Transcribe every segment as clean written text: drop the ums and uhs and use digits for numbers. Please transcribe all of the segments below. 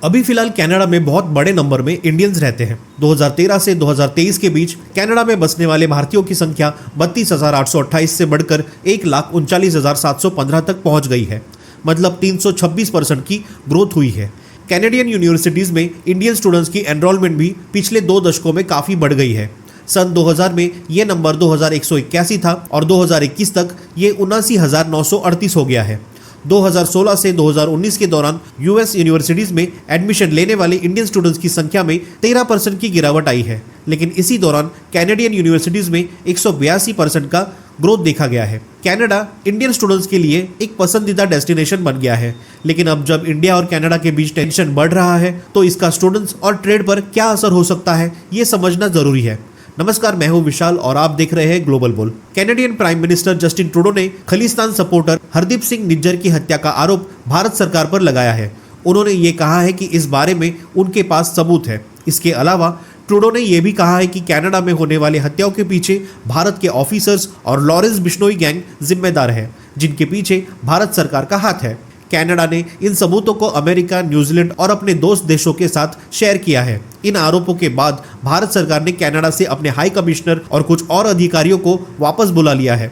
अभी फिलहाल कनाडा में बहुत बड़े नंबर में इंडियंस रहते हैं। 2013 से 2023 के बीच कनाडा में बसने वाले भारतीयों की संख्या 32,828 से बढ़कर 1,39,715 तक पहुंच गई है। मतलब 326% की ग्रोथ हुई है। कैनेडियन यूनिवर्सिटीज़ में इंडियन स्टूडेंट्स की एनरोलमेंट भी पिछले 2 दशकों में काफ़ी बढ़ गई है। सन 2000 में ये नंबर 2,181 था और 2021 तक ये 79,938 हो गया है। 2016 से 2019 के दौरान यूएस यूनिवर्सिटीज़ में एडमिशन लेने वाले इंडियन स्टूडेंट्स की संख्या में 13% की गिरावट आई है। लेकिन इसी दौरान कैनेडियन यूनिवर्सिटीज़ में 182% का ग्रोथ देखा गया है। कनाडा इंडियन स्टूडेंट्स के लिए एक पसंदीदा डेस्टिनेशन बन गया है। लेकिन अब जब इंडिया और कनाडा के बीच टेंशन बढ़ रहा है तो इसका स्टूडेंट्स और ट्रेड पर क्या असर हो सकता है, ये समझना जरूरी है। नमस्कार, मैं हूं विशाल और आप देख रहे हैं ग्लोबल बोल। Canadian prime minister Justin Trudeau ने खलिस्तान सपोर्टर हरदीप सिंह निज्जर की हत्या का आरोप भारत सरकार पर लगाया है। उन्होंने ये कहा है कि इस बारे में उनके पास सबूत है। इसके अलावा ट्रूडो ने यह भी कहा है कि कनाडा में होने वाली हत्याओं के पीछे भारत के ऑफिसर्स और लॉरेंस बिश्नोई गैंग जिम्मेदार है, जिनके पीछे भारत सरकार का हाथ है। कनाडा ने इन सबूतों को अमेरिका, न्यूजीलैंड और अपने दोस्त देशों के साथ शेयर किया है। इन आरोपों के बाद भारत सरकार ने कनाडा से अपने हाई कमिश्नर और कुछ और अधिकारियों को वापस बुला लिया है।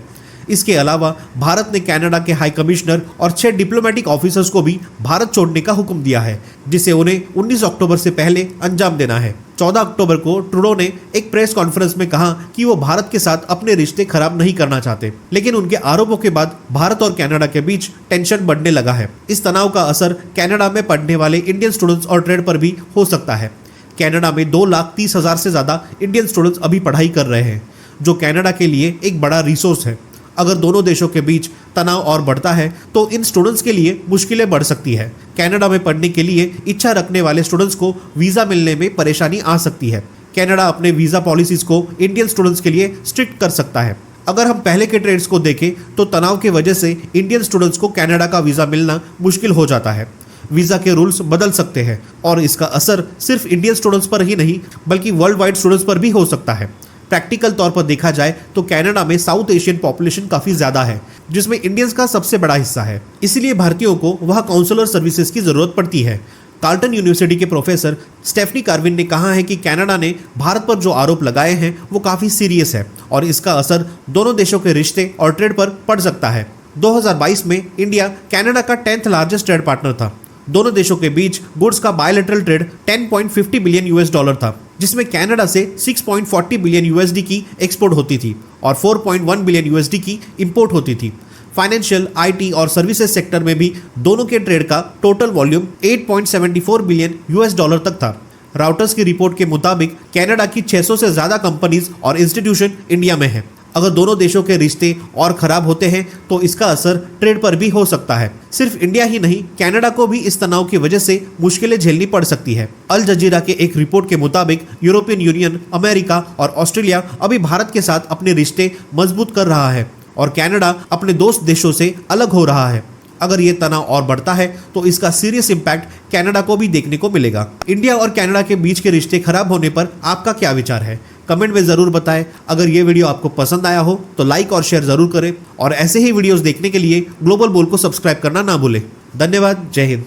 इसके अलावा भारत ने कनाडा के हाई कमिश्नर और 6 डिप्लोमेटिक ऑफिसर्स को भी भारत छोड़ने का हुक्म दिया है, जिसे उन्हें 19 अक्टूबर से पहले अंजाम देना है। 14 अक्टूबर को ट्रूडो ने एक प्रेस कॉन्फ्रेंस में कहा कि वो भारत के साथ अपने रिश्ते खराब नहीं करना चाहते, लेकिन उनके आरोपों के बाद भारत और कनाडा के बीच टेंशन बढ़ने लगा है। इस तनाव का असर कनाडा में पढ़ने वाले इंडियन स्टूडेंट्स और ट्रेड पर भी हो सकता है। कनाडा में 2,30,000 से ज़्यादा इंडियन स्टूडेंट्स अभी पढ़ाई कर रहे हैं, जो कनाडा के लिए एक बड़ा रिसोर्स है। अगर दोनों देशों के बीच तनाव और बढ़ता है तो इन स्टूडेंट्स के लिए मुश्किलें बढ़ सकती है। कनाडा में पढ़ने के लिए इच्छा रखने वाले स्टूडेंट्स को वीज़ा मिलने में परेशानी आ सकती है। कनाडा अपने वीज़ा पॉलिसीज़ को इंडियन स्टूडेंट्स के लिए स्ट्रिक्ट कर सकता है। अगर हम पहले के ट्रेड्स को देखें तो तनाव की वजह से इंडियन स्टूडेंट्स को कनाडा का वीज़ा मिलना मुश्किल हो जाता है। वीज़ा के रूल्स बदल सकते हैं और इसका असर सिर्फ इंडियन स्टूडेंट्स पर ही नहीं बल्कि वर्ल्ड वाइड स्टूडेंट्स पर भी हो सकता है। प्रैक्टिकल तौर पर देखा जाए तो कनाडा में साउथ एशियन पॉपुलेशन काफ़ी ज़्यादा है, जिसमें इंडियंस का सबसे बड़ा हिस्सा है। इसलिए भारतीयों को वहाँ काउंसलर सर्विसेज की ज़रूरत पड़ती है। कार्ल्टन यूनिवर्सिटी के प्रोफेसर स्टेफनी कार्विन ने कहा है कि कनाडा ने भारत पर जो आरोप लगाए हैं वो काफ़ी सीरियस है और इसका असर दोनों देशों के रिश्ते और ट्रेड पर पड़ सकता है। 2022 में इंडिया कनाडा का 10th लार्जेस्ट ट्रेड पार्टनर था। दोनों देशों के बीच गुड्स का बायलैटरल ट्रेड 10.50 बिलियन US$ था, जिसमें कनाडा से 6.40 बिलियन USD की एक्सपोर्ट होती थी और 4.1 बिलियन USD की इंपोर्ट होती थी। फाइनेंशियल, IT और सर्विसेज सेक्टर में भी दोनों के ट्रेड का टोटल वॉल्यूम 8.74 बिलियन US$ तक था। राउटर्स की रिपोर्ट के मुताबिक कनाडा की 600 से ज़्यादा कंपनीज और इंस्टीट्यूशन इंडिया में है। अगर दोनों देशों के रिश्ते और ख़राब होते हैं तो इसका असर ट्रेड पर भी हो सकता है। सिर्फ इंडिया ही नहीं, कनाडा को भी इस तनाव की वजह से मुश्किलें झेलनी पड़ सकती है। अल जजीरा के एक रिपोर्ट के मुताबिक यूरोपियन यूनियन, अमेरिका और ऑस्ट्रेलिया अभी भारत के साथ अपने रिश्ते मजबूत कर रहा है और कनाडा अपने दोस्त देशों से अलग हो रहा है। अगर ये तनाव और बढ़ता है तो इसका सीरियस इम्पैक्ट कनाडा को भी देखने को मिलेगा। इंडिया और कनाडा के बीच के रिश्ते खराब होने पर आपका क्या विचार है? कमेंट में ज़रूर बताएं। अगर ये वीडियो आपको पसंद आया हो तो लाइक और शेयर ज़रूर करें और ऐसे ही वीडियोस देखने के लिए ग्लोबल बोल को सब्सक्राइब करना ना भूलें। धन्यवाद। जय हिंद।